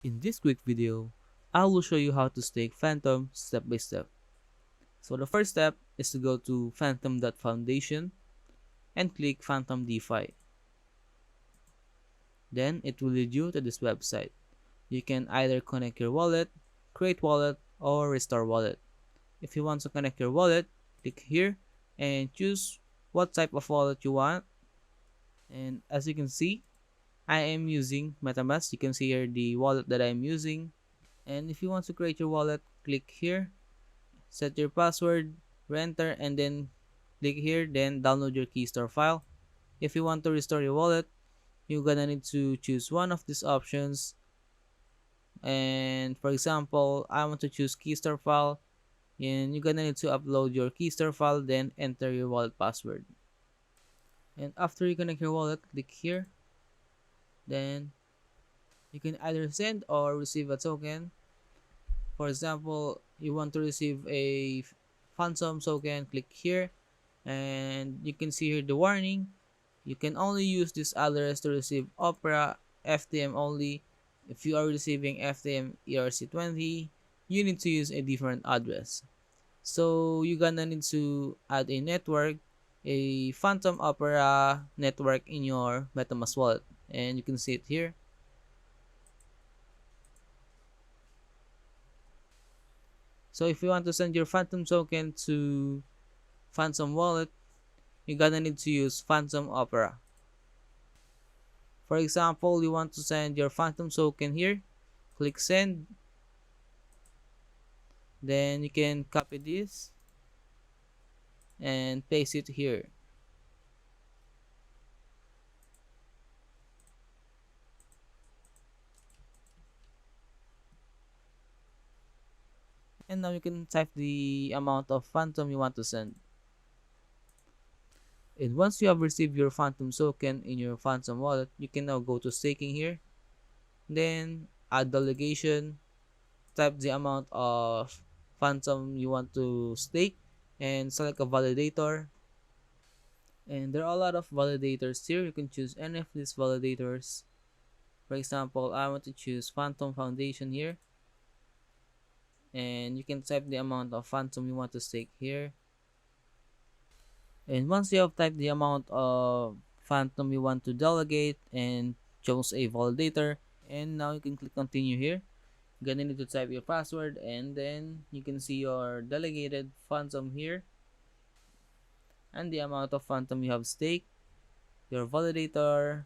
In this quick video, I will show you how to stake Phantom step by step. So the first step is to go to phantom.foundation and click Phantom DeFi. Then it will lead you to this website. You can either connect your wallet, create wallet, or restore wallet. If you want to connect your wallet, click here and choose what type of wallet you want. And as you can see, I am using Metamask. You can see here the wallet that I am using. And if you want to create your wallet, click here, set your password, re-enter, and then click here, then download your keystore file. If you want to restore your wallet, you're gonna need to choose one of these options. And for example, I want to choose keystore file, and you're gonna need to upload your keystore file, then enter your wallet password. And after you connect your wallet, click here, then you can either send or receive a token. For example, you want to receive a Phantom token, click here, and you can see here the warning. You can only use this address to receive Opera FTM only. If you are receiving FTM ERC20, you need to use a different address. So you're gonna need to add a network, a Phantom Opera network in your Metamask wallet, and you can see it here. So if you want to send your Phantom token to Phantom wallet, you're gonna need to use Phantom Opera. For example, you want to send your Phantom token here, click send, then you can copy this and paste it here. And now you can type the amount of Phantom you want to send. And once you have received your Phantom token in your Phantom wallet, you can now go to staking here, then add delegation, type the amount of Phantom you want to stake, and select a validator. And there are a lot of validators here. You can choose any of these validators. For example, I want to choose Phantom Foundation here, and you can type the amount of Phantom you want to stake here. And once you have typed the amount of Phantom you want to delegate and chose a validator, and now you can click continue here. You're gonna need to type your password, and then you can see your delegated Phantom here and the amount of Phantom you have staked, your validator.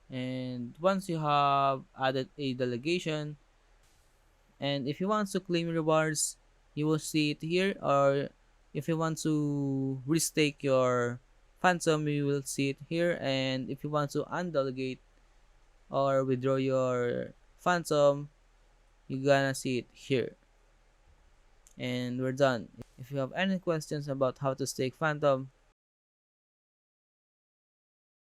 And once you have added a delegation, and if you want to claim rewards, you will see it here, or if you want to restake your Phantom, you will see it here. And if you want to undelegate or withdraw your Phantom, you're gonna see it here. And we're done. If you have any questions about how to stake Phantom,